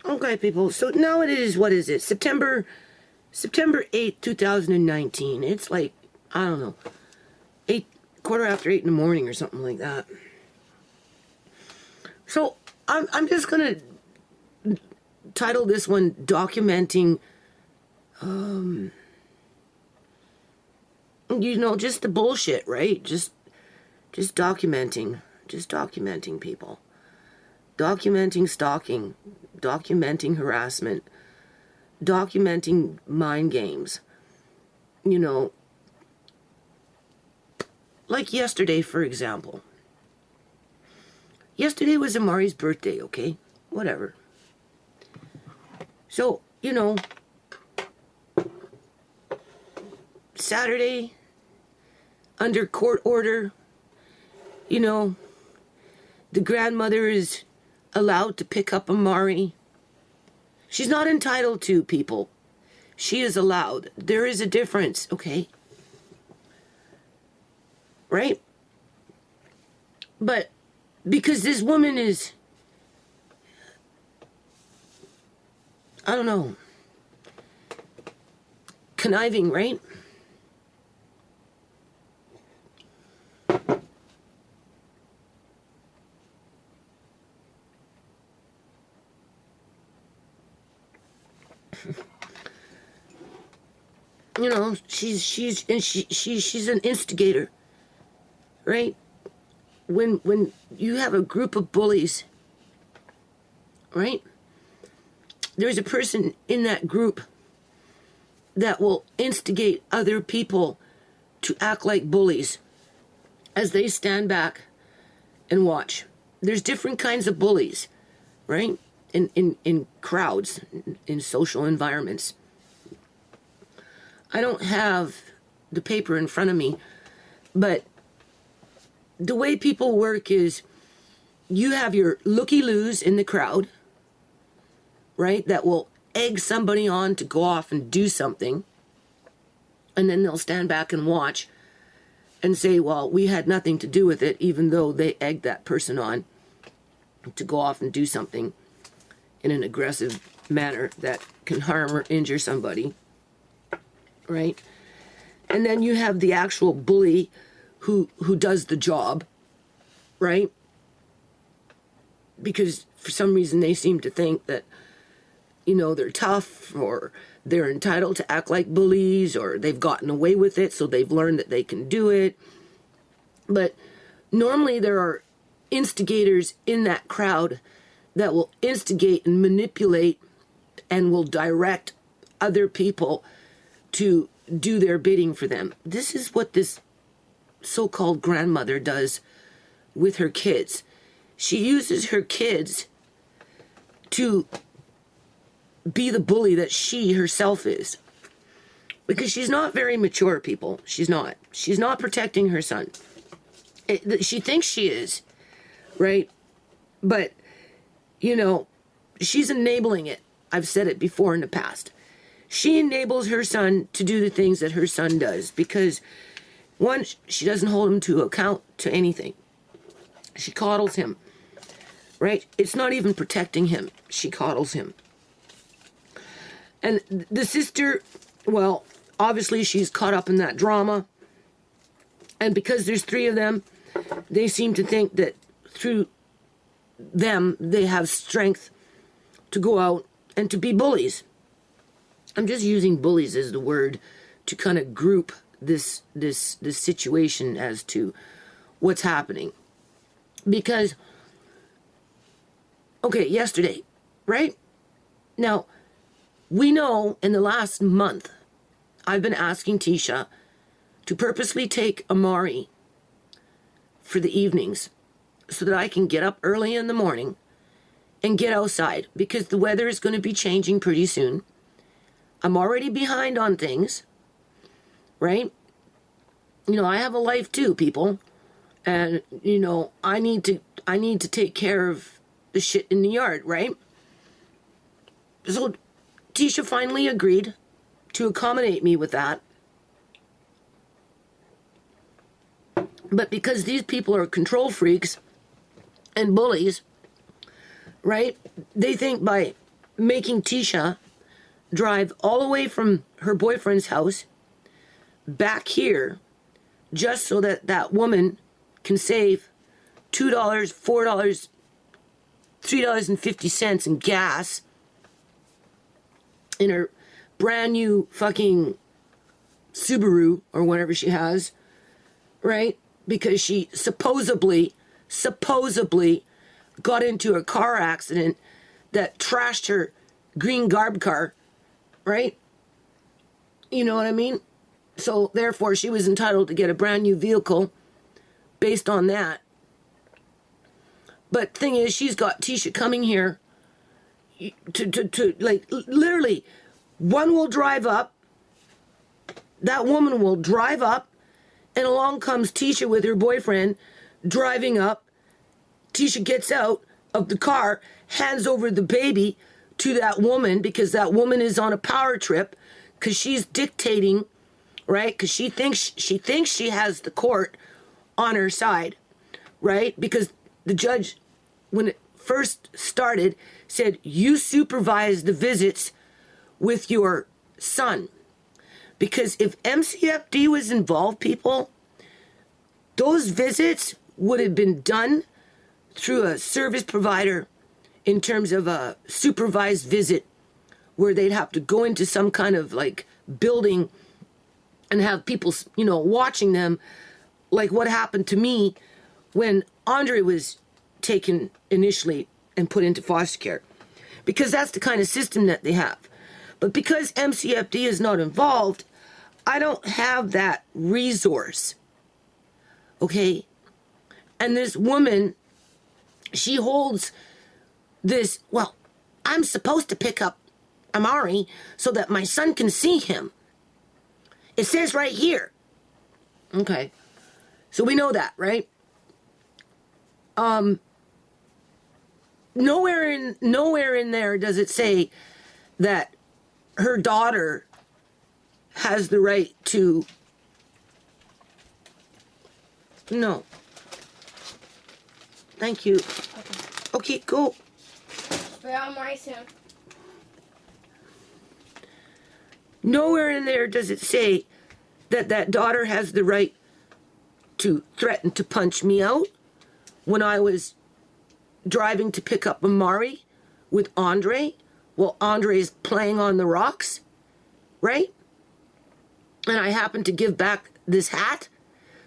Okay, people. So now it is, what is it? September 8th, 2019. It's like, I don't know, 8:15 in the morning or something like that. So I'm just gonna title this one documenting, just the bullshit, right? Just documenting people. Documenting stalking, documenting harassment, documenting mind games. Like yesterday, for example. Yesterday was Amari's birthday, okay? Whatever. So, Saturday, under court order, the grandmother is allowed to pick up Amari. She's not entitled to, people. She is allowed. There is a difference, okay? Right? But because this woman is, I don't know, conniving, right? She's an instigator, right? When you have a group of bullies, right? There's a person in that group that will instigate other people to act like bullies as they stand back and watch. There's different kinds of bullies, right? In crowds, in social environments. I don't have the paper in front of me, but the way people work is you have your looky-loos in the crowd, right, that will egg somebody on to go off and do something, and then they'll stand back and watch and say, well, we had nothing to do with it, even though they egged that person on to go off and do something in an aggressive manner that can harm or injure somebody, right? And then you have the actual bully who does the job, right? Because for some reason they seem to think that, they're tough, or they're entitled to act like bullies, or they've gotten away with it, so they've learned that they can do it. But normally there are instigators in that crowd that will instigate and manipulate and will direct other people to do their bidding for them. This is what this so-called grandmother does with her kids. She uses her kids to be the bully that she herself is. Because she's not very mature, people. She's not. She's not protecting her son. She thinks she is, right? But, she's enabling it. I've said it before in the past. She enables her son to do the things that her son does because, one, she doesn't hold him to account to anything. She coddles him, right? It's not even protecting him. She coddles him. And the sister, well, obviously she's caught up in that drama. And because there's three of them, they seem to think that through them, they have strength to go out and to be bullies. I'm just using bullies as the word to kind of group this situation as to what's happening. Because, okay, yesterday, right? Now, we know in the last month, I've been asking Tisha to purposely take Amari for the evenings so that I can get up early in the morning and get outside because the weather is going to be changing pretty soon. I'm already behind on things, right? I have a life too, people. And, I need to take care of the shit in the yard, right? So Tisha finally agreed to accommodate me with that. But because these people are control freaks and bullies, right? They think by making Tisha drive all the way from her boyfriend's house back here just so that that woman can save $2, $4, $3.50 in gas in her brand new fucking Subaru or whatever she has, right? Because she supposedly got into a car accident that trashed her green garb car, right? You know what I mean? So therefore she was entitled to get a brand new vehicle based on that. But thing is, she's got Tisha coming here to like, literally, one will drive up, that woman will drive up, and along comes Tisha with her boyfriend driving up. Tisha gets out of the car, hands over the baby to that woman because that woman is on a power trip because she's dictating, right? Because she thinks she has the court on her side, right? Because the judge, when it first started, said, you supervise the visits with your son. Because if MCFD was involved, people, those visits would have been done through a service provider in terms of a supervised visit where they'd have to go into some kind of like building and have people, you know, watching them, like what happened to me when Andre was taken initially and put into foster care, because that's the kind of system that they have. But because MCFD is not involved, I don't have that resource. Okay? And this woman, she holds this, well, I'm supposed to pick up Amari so that my son can see him. It says right here. Okay. So we know that, right? Nowhere in there does it say that her daughter has the right to. No. Thank you. Okay, go. But I'm right soon. Nowhere in there does it say that that daughter has the right to threaten to punch me out when I was driving to pick up Amari with Andre while Andre is playing on the rocks, right? And I happened to give back this hat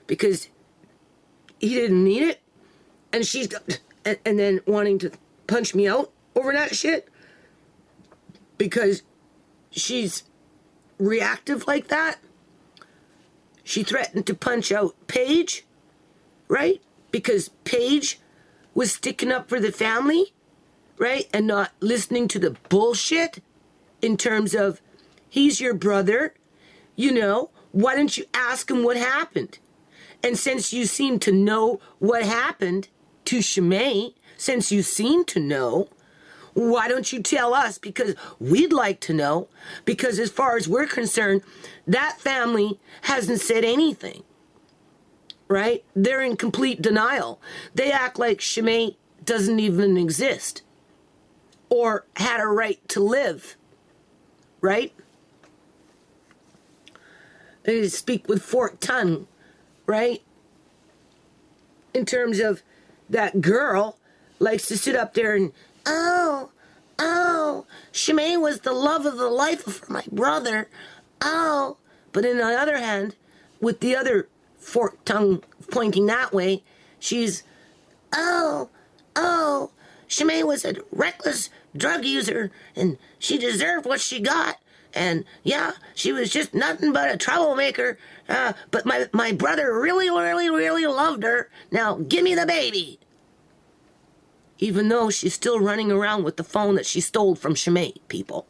because he didn't need it, and she's got, and then wanting to punch me out over that shit because she's reactive like that. She threatened to punch out Paige, right? Because Paige was sticking up for the family, right? And not listening to the bullshit in terms of, he's your brother, you know, why don't you ask him what happened? And since you seem to know what happened to Shimei, since you seem to know, why don't you tell us? Because we'd like to know. Because as far as we're concerned, that family hasn't said anything. Right? They're in complete denial. They act like Shimei doesn't even exist. Or had a right to live. Right? They speak with forked tongue. Right? In terms of that girl likes to sit up there and, oh, Shimei was the love of the life of my brother. Oh. But on the other hand, with the other forked tongue pointing that way, she's, oh, Shimei was a reckless drug user and she deserved what she got. And yeah, she was just nothing but a troublemaker. But my brother really loved her. Now give me the baby. Even though she's still running around with the phone that she stole from Shimei, people.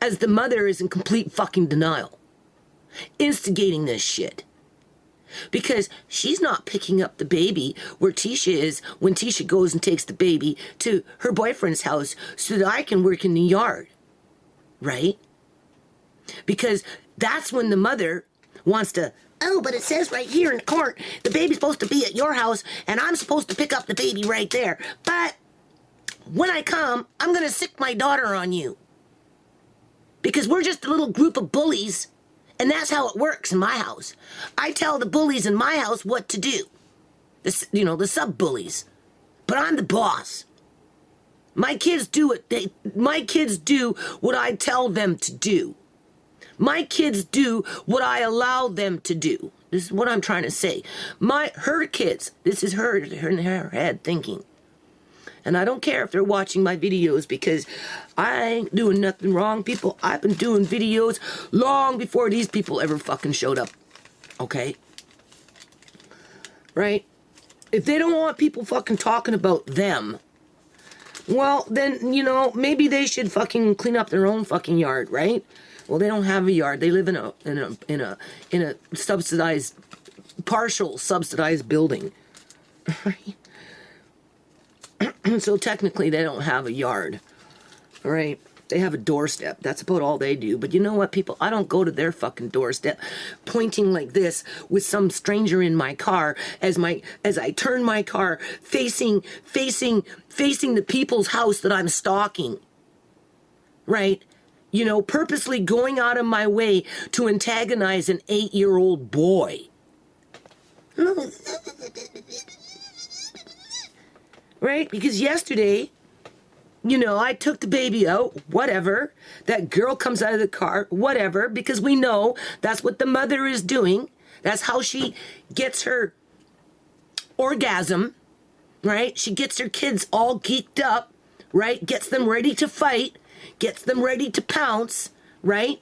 As the mother is in complete fucking denial. Instigating this shit. Because she's not picking up the baby where Tisha is when Tisha goes and takes the baby to her boyfriend's house so that I can work in the yard. Right? Because that's when the mother wants to, oh, but it says right here in the court, the baby's supposed to be at your house and I'm supposed to pick up the baby right there. But when I come, I'm going to sick my daughter on you. Because we're just a little group of bullies, and that's how it works in my house. I tell the bullies in my house what to do. The sub-bullies. But I'm the boss. My kids do what I tell them to do. My kids do what I allow them to do. This is what I'm trying to say. Her kids, this is her head thinking. And I don't care if they're watching my videos because I ain't doing nothing wrong, people. I've been doing videos long before these people ever fucking showed up. Okay? Right? If they don't want people fucking talking about them, well, then, maybe they should fucking clean up their own fucking yard, right? Well, they don't have a yard. They live in a subsidized, partial subsidized building. Right? So technically they don't have a yard, all right? They have a doorstep. That's about all they do. But you know what, people? I don't go to their fucking doorstep pointing like this with some stranger in my car as I turn my car facing the people's house that I'm stalking, right? Purposely going out of my way to antagonize an 8-year-old boy. Right? Because yesterday, I took the baby out, whatever. That girl comes out of the car, whatever, because we know that's what the mother is doing. That's how she gets her orgasm, right? She gets her kids all geeked up, right? Gets them ready to fight, gets them ready to pounce, right?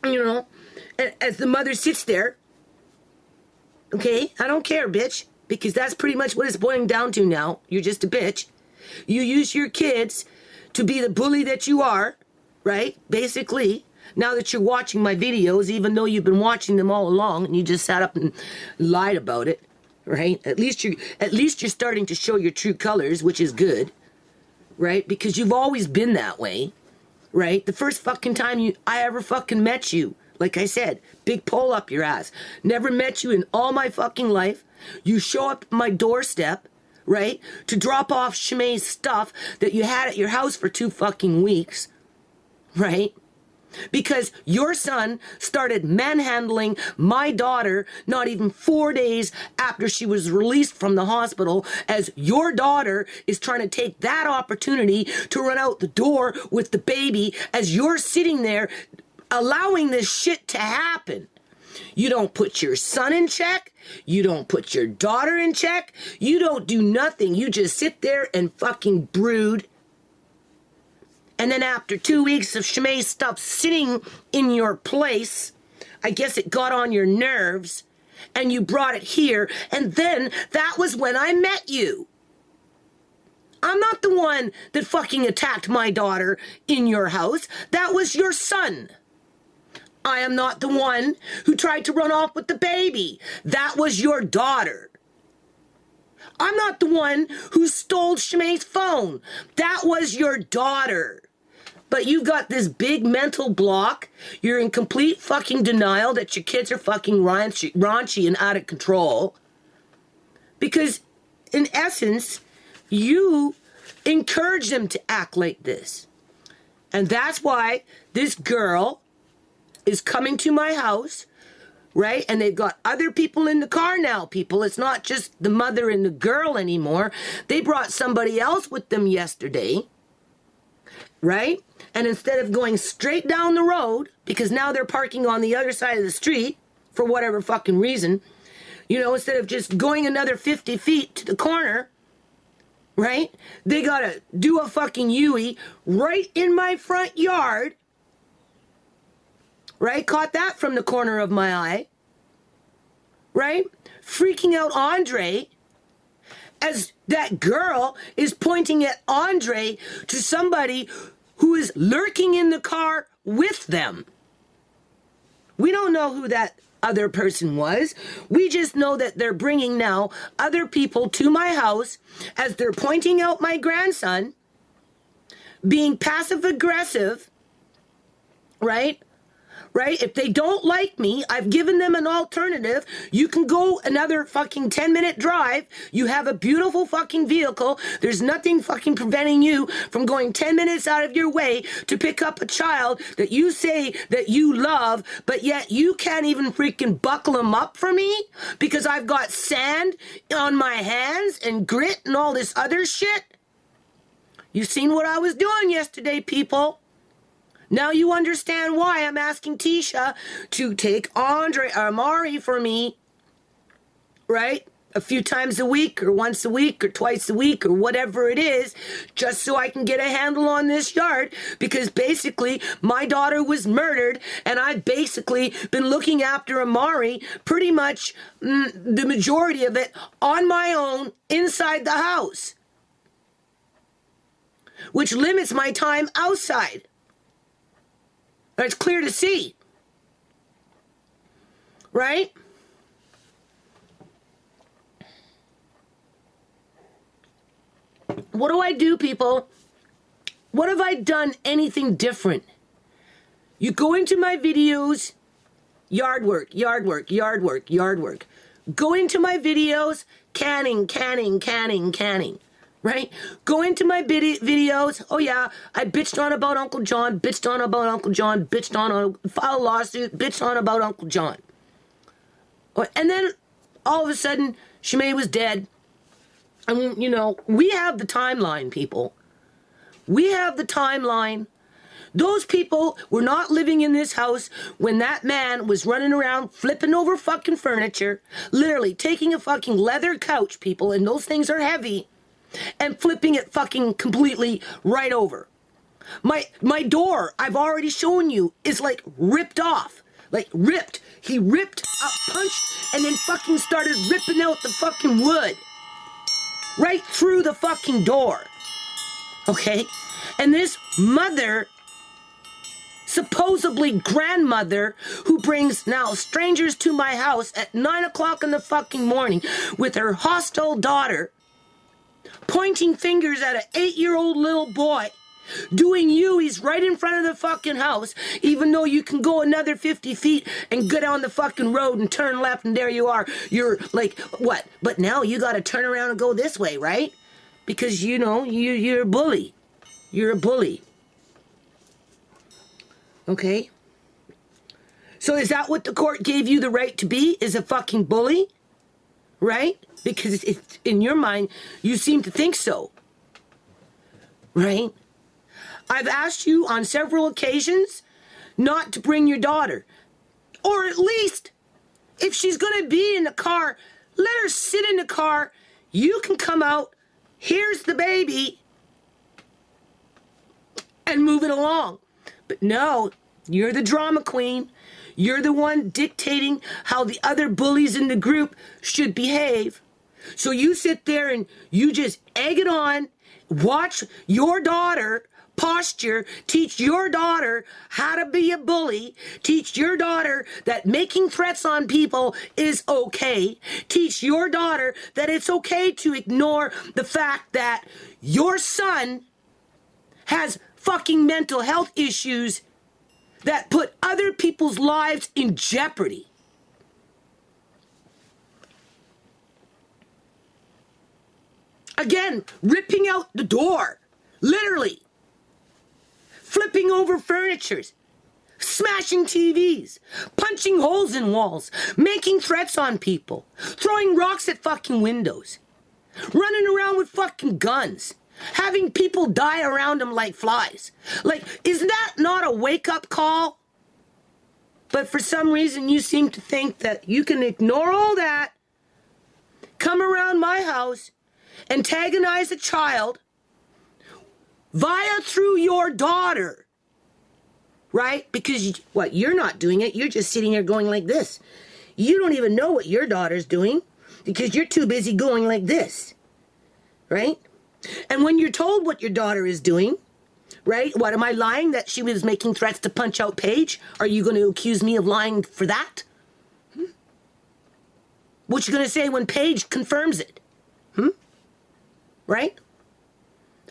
As the mother sits there, okay, I don't care, bitch. Because that's pretty much what it's boiling down to now. You're just a bitch. You use your kids to be the bully that you are, right? Basically, now that you're watching my videos, even though you've been watching them all along and you just sat up and lied about it, right? At least you're starting to show your true colors, which is good, right? Because you've always been that way, right? The first fucking time I ever fucking met you, like I said, big pole up your ass. Never met you in all my fucking life. You show up at my doorstep, right, to drop off Shimei's stuff that you had at your house for 2 fucking weeks, right? Because your son started manhandling my daughter not even 4 days after she was released from the hospital, as your daughter is trying to take that opportunity to run out the door with the baby as you're sitting there allowing this shit to happen. You don't put your son in check. You don't put your daughter in check. You don't do nothing. You just sit there and fucking brood. And then after 2 weeks of Shimei's stuff sitting in your place, I guess it got on your nerves and you brought it here. And then that was when I met you. I'm not the one that fucking attacked my daughter in your house. That was your son. I am not the one who tried to run off with the baby. That was your daughter. I'm not the one who stole Shimei's phone. That was your daughter. But you got this big mental block. You're in complete fucking denial that your kids are fucking raunchy and out of control. Because, in essence, you encourage them to act like this. And that's why this girl is coming to my house, right? And they've got other people in the car now, people. It's not just the mother and the girl anymore. They brought somebody else with them yesterday, right? And instead of going straight down the road, because now they're parking on the other side of the street for whatever fucking reason, instead of just going another 50 feet to the corner, right? They gotta do a fucking U-ey right in my front yard. Right? Caught that from the corner of my eye. Right? Freaking out Andre as that girl is pointing at Andre to somebody who is lurking in the car with them. We don't know who that other person was. We just know that they're bringing now other people to my house as they're pointing out my grandson, being passive aggressive, right? right? If they don't like me, I've given them an alternative. You can go another fucking 10-minute drive. You have a beautiful fucking vehicle. There's nothing fucking preventing you from going 10 minutes out of your way to pick up a child that you say that you love, but yet you can't even freaking buckle them up for me because I've got sand on my hands and grit and all this other shit. You seen what I was doing yesterday, people. Now you understand why I'm asking Tisha to take Amari for me, right? A few times a week or once a week or twice a week or whatever it is, just so I can get a handle on this yard, because basically my daughter was murdered and I've basically been looking after Amari pretty much the majority of it on my own inside the house, which limits my time outside. It's clear to see, right? What do I do, people? What have I done anything different? You go into my videos, yard work, yard work, yard work, yard work. Go into my videos, canning. Right? Go into my videos. Oh yeah, I bitched on about Uncle John, filed a lawsuit, bitched on about Uncle John. And then all of a sudden, Shimei was dead. And we have the timeline, people. We have the timeline. Those people were not living in this house when that man was running around flipping over fucking furniture, literally taking a fucking leather couch, people, and those things are heavy, and flipping it fucking completely right over. My door, I've already shown you, is like ripped off. Like ripped. He ripped up, punched, and then fucking started ripping out the fucking wood. Right through the fucking door. Okay? And this mother, supposedly grandmother, who brings now strangers to my house at 9 o'clock in the fucking morning with her hostile daughter, pointing fingers at an 8-year-old little boy, doing U's right in front of the fucking house, even though you can go another 50 feet and get on the fucking road and turn left and there you are. You're like, what? But now you gotta turn around and go this way, right? Because, you're a bully. You're a bully. Okay? So is that what the court gave you the right to be, is a fucking bully? Right? Because it's in your mind, you seem to think so. Right? I've asked you on several occasions not to bring your daughter. Or at least, if she's going to be in the car, let her sit in the car. You can come out. Here's the baby. And move it along. But no, you're the drama queen. You're the one dictating how the other bullies in the group should behave. So you sit there and you just egg it on, watch your daughter posture, teach your daughter how to be a bully, teach your daughter that making threats on people is okay, teach your daughter that it's okay to ignore the fact that your son has fucking mental health issues that put other people's lives in jeopardy. Again, ripping out the door, literally. Flipping over furnitures, smashing TVs, punching holes in walls, making threats on people, throwing rocks at fucking windows, running around with fucking guns, having people die around him like flies. Like, is that not a wake-up call? But for some reason, you seem to think that you can ignore all that, come around my house, antagonize a child, through your daughter, right? Because, you're not doing it. You're just sitting here going like this. You don't even know what your daughter's doing because you're too busy going like this, right? And when you're told what your daughter is doing, right? What, am I lying that she was making threats to punch out Paige? Are you going to accuse me of lying for that? What you going to say when Paige confirms it? Right?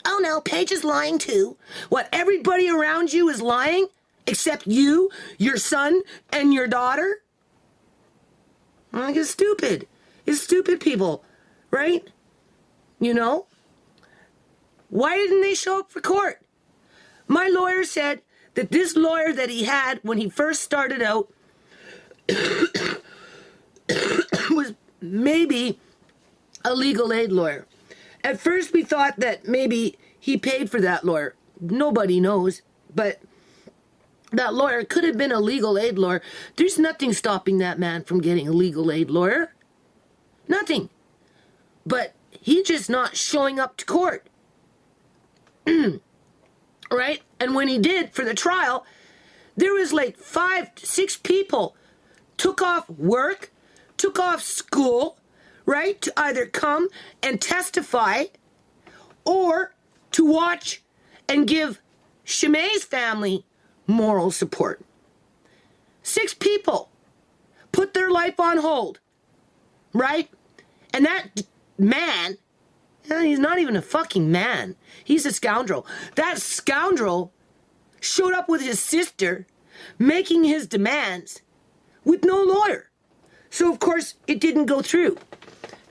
Oh no, Paige is lying too. What, everybody around you is lying? Except you, your son, and your daughter? Like, it's stupid. It's stupid people, right? You know? Why didn't they show up for court? My lawyer said that this lawyer that he had when he first started out was maybe a legal aid lawyer. At first we thought that maybe he paid for that lawyer. Nobody knows, but that lawyer could have been a legal aid lawyer. There's nothing stopping that man from getting a legal aid lawyer. Nothing. But he's just not showing up to court. Right? And when he did for the trial, there was like 5, 6 people took off work, took off school, right? To either come and testify or to watch and give Shimei's family moral support. 6 people put their life on hold, right? And that man, he's not even a fucking man. He's a scoundrel. That scoundrel showed up with his sister making his demands with no lawyer. So, of course, it didn't go through.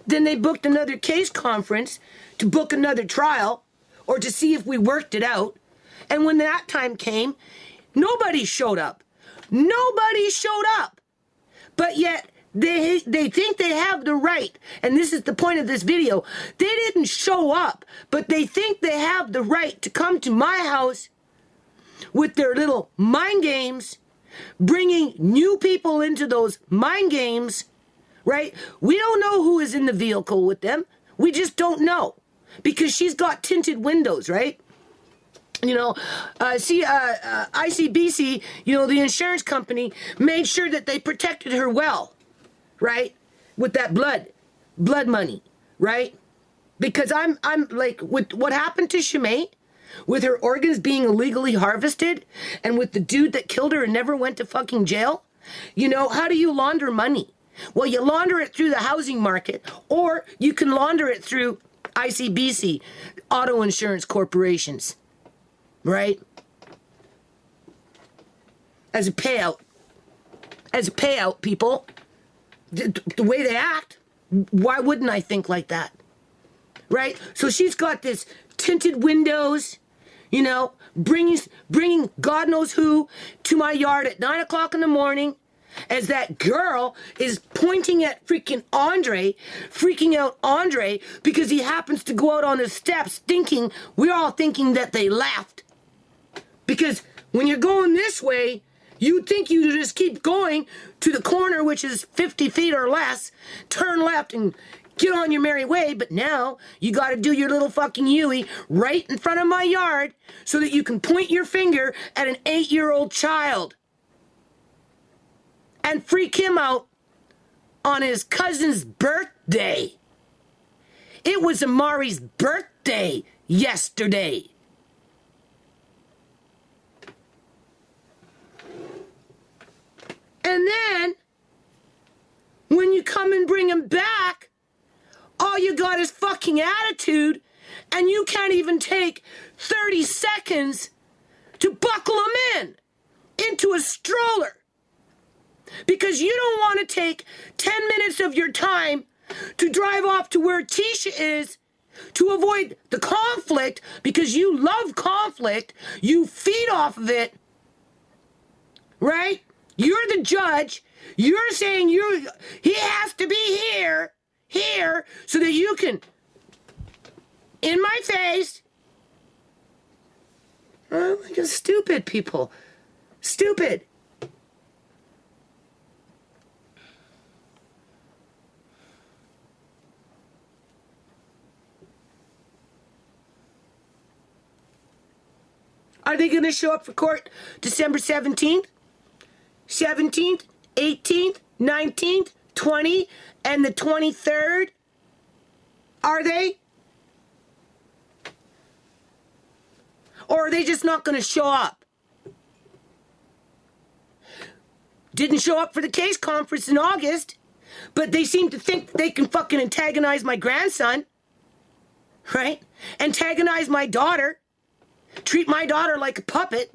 Then they booked another case conference to book another trial or to see if we worked it out. And when that time came, nobody showed up. Nobody showed up. But yet, they think they have the right, and this is the point of this video, they didn't show up, but they think they have the right to come to my house with their little mind games, bringing new people into those mind games, right? We don't know who is in the vehicle with them. We just don't know, because she's got tinted windows, right? You know, ICBC, you know, the insurance company, made sure that they protected her well, right? With that blood money, right? Because I'm like, with what happened to Shimei, with her organs being illegally harvested, and with the dude that killed her and never went to fucking jail, you know, how do you launder money? Well, you launder it through the housing market, or you can launder it through ICBC, auto insurance corporations, right? As a payout, people. The way they act, why wouldn't I think like that? Right? So she's got this tinted windows, you know, bringing God knows who to my yard at 9 o'clock in the morning, as that girl is pointing at freaking Andre, freaking out Andre because he happens to go out on the steps thinking, we're all thinking that they laughed. Because when you're going this way, you think you just keep going to the corner, which is 50 feet or less, turn left and get on your merry way, but now you got to do your little fucking Huey right in front of my yard so that you can point your finger at an 8-year-old child and freak him out on his cousin's birthday. It was Amari's birthday yesterday. And then, when you come and bring him back, all you got is fucking attitude, and you can't even take 30 seconds to buckle him into a stroller. Because you don't want to take 10 minutes of your time to drive off to where Tisha is to avoid the conflict, because you love conflict, you feed off of it, right? You're the judge. You're saying he has to be here, so that you can, in my face. Oh my God, stupid people. Stupid. Are they going to show up for court December 17th? 17th, 18th, 19th, 20th, and the 23rd? Are they? Or are they just not going to show up? Didn't show up for the case conference in August, but they seem to think they can fucking antagonize my grandson, right? Antagonize my daughter, treat my daughter like a puppet,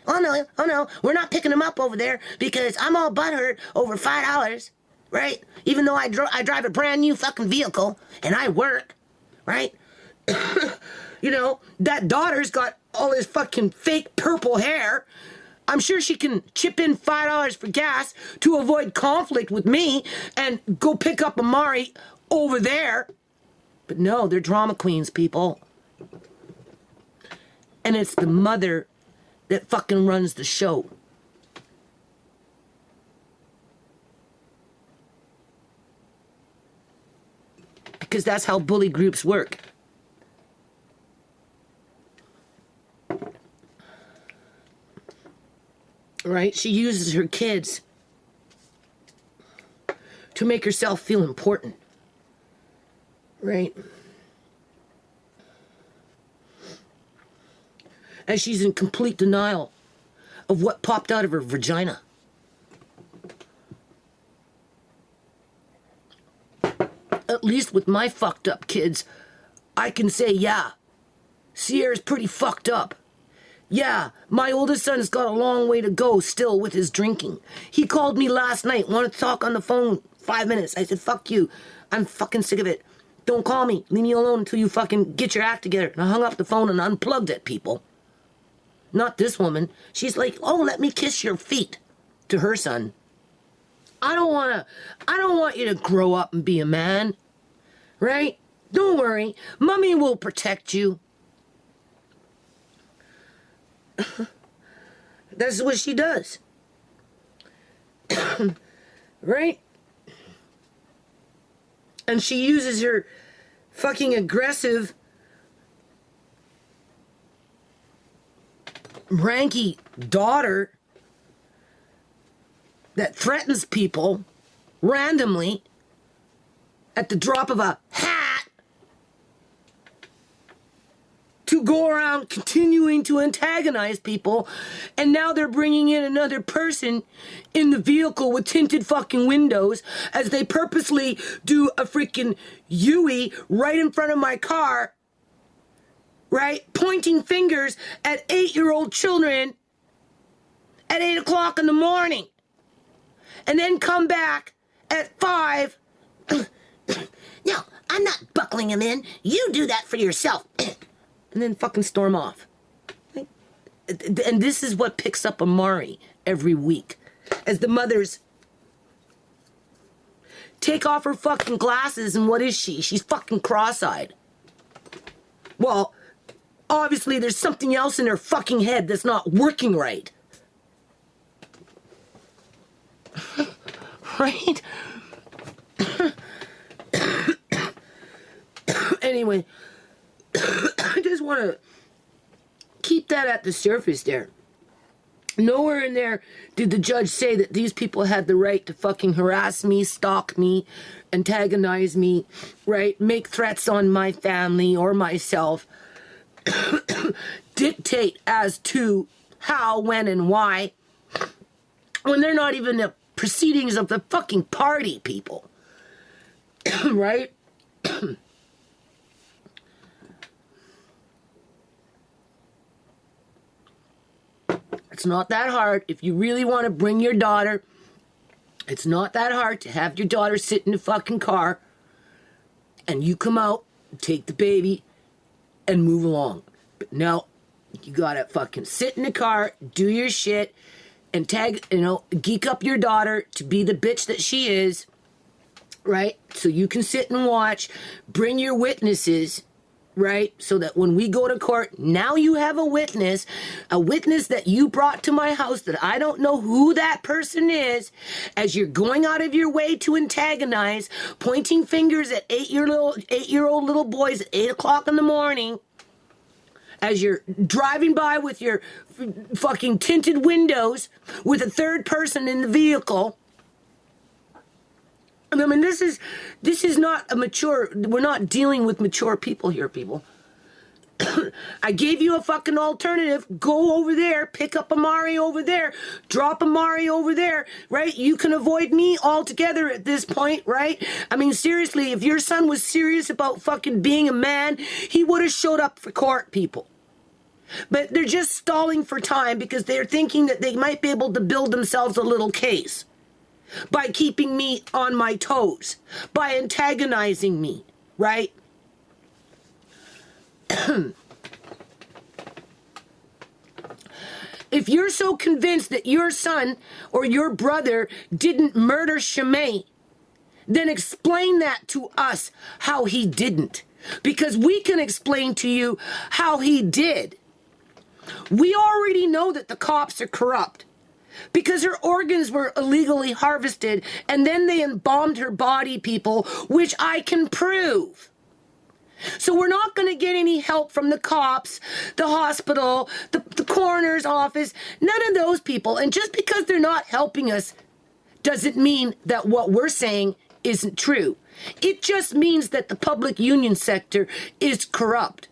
oh no, we're not picking him up over there because I'm all butthurt over $5, right? Even though I drive a brand new fucking vehicle and I work, right? You know, that daughter's got all this fucking fake purple hair. I'm sure she can chip in $5 for gas to avoid conflict with me and go pick up Amari over there. But no, they're drama queens, people. And it's the mother that fucking runs the show. Because that's how bully groups work. Right? She uses her kids to make herself feel important. Right? And she's in complete denial of what popped out of her vagina. At least with my fucked up kids, I can say, yeah, Sierra's pretty fucked up. Yeah, my oldest son's got a long way to go still with his drinking. He called me last night, wanted to talk on the phone 5 minutes. I said, fuck you. I'm fucking sick of it. Don't call me. Leave me alone until you fucking get your act together. And I hung up the phone and unplugged it, people. Not this woman. She's like, oh, let me kiss your feet to her son. I don't want you to grow up and be a man. Right? Don't worry. Mommy will protect you. That's what she does. Right? And she uses her fucking aggressive, ranky daughter that threatens people randomly at the drop of a hat to go around continuing to antagonize people, and now they're bringing in another person in the vehicle with tinted fucking windows as they purposely do a freaking Yui right in front of my car, right? Pointing fingers at 8-year-old children at 8 o'clock in the morning. And then come back at 5. No, I'm not buckling him in. You do that for yourself. And then fucking storm off. And this is what picks up Amari every week. As the mothers take off her fucking glasses, and what is she? She's fucking cross-eyed. Well, obviously there's something else in her fucking head that's not working right. Right? Anyway, I just want to keep that at the surface there. Nowhere in there did the judge say that these people had the right to fucking harass me, stalk me, antagonize me, right? Make threats on my family or myself. Dictate as to how, when, and why. When they're not even the proceedings of the fucking party, people. Right? It's not that hard. If you really want to bring your daughter, it's not that hard to have your daughter sit in the fucking car and you come out, take the baby, and move along. But no, you gotta fucking sit in the car, do your shit, and geek up your daughter to be the bitch that she is, right? So you can sit and watch, bring your witnesses, right? So that when we go to court, now you have a witness that you brought to my house that I don't know who that person is, as you're going out of your way to antagonize, pointing fingers at 8-year-old little boys at 8 o'clock in the morning, as you're driving by with your fucking tinted windows with a third person in the vehicle. I mean, this is not a mature, we're not dealing with mature people here, people. I gave you a fucking alternative. Go over there, pick up Amari over there, drop Amari over there, right? You can avoid me altogether at this point, right? I mean, seriously, if your son was serious about fucking being a man, he would have showed up for court, people. But they're just stalling for time because they're thinking that they might be able to build themselves a little case by keeping me on my toes, by antagonizing me, right? If you're so convinced that your son or your brother didn't murder Shimei, then explain that to us how he didn't. Because we can explain to you how he did. We already know that the cops are corrupt because her organs were illegally harvested and then they embalmed her body, people, which I can prove. So we're not going to get any help from the cops, the hospital, the coroner's office, none of those people. And just because they're not helping us doesn't mean that what we're saying isn't true. It just means that the public union sector is corrupt.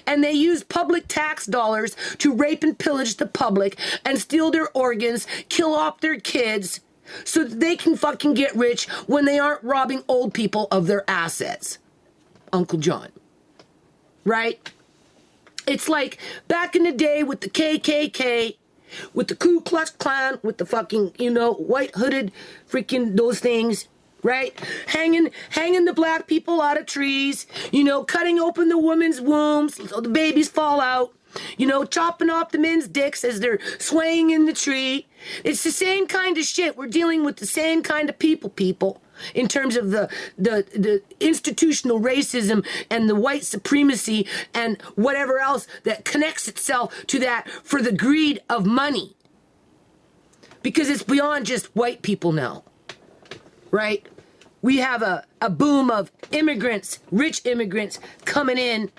And they use public tax dollars to rape and pillage the public and steal their organs, kill off their kids, so that they can fucking get rich when they aren't robbing old people of their assets. Uncle John. Right? It's like back in the day with the KKK, with the Ku Klux Klan, with the fucking, white hooded freaking those things, right? Hanging the black people out of trees, cutting open the women's wombs so the babies fall out, chopping off the men's dicks as they're swaying in the tree. It's the same kind of shit. We're dealing with the same kind of people. In terms of the institutional racism and the white supremacy and whatever else that connects itself to that for the greed of money. Because it's beyond just white people now, right? We have a boom of immigrants, rich immigrants coming in,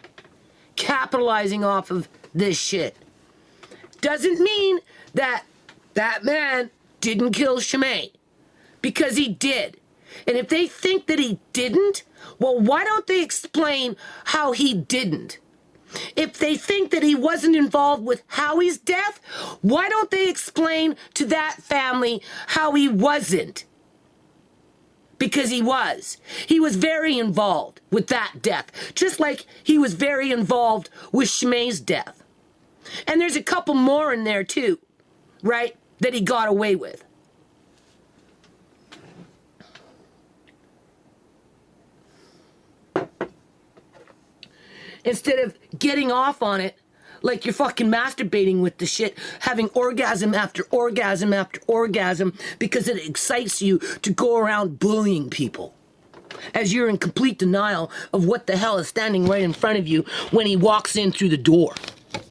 capitalizing off of this shit. Doesn't mean that that man didn't kill Shimei, because he did. And if they think that he didn't, well, why don't they explain how he didn't? If they think that he wasn't involved with Howie's death, why don't they explain to that family how he wasn't? Because he was. He was very involved with that death, just like he was very involved with Shimei's death. And there's a couple more in there too, right, that he got away with. Instead of getting off on it like you're fucking masturbating with the shit, having orgasm after orgasm after orgasm because it excites you to go around bullying people as you're in complete denial of what the hell is standing right in front of you when he walks in through the door.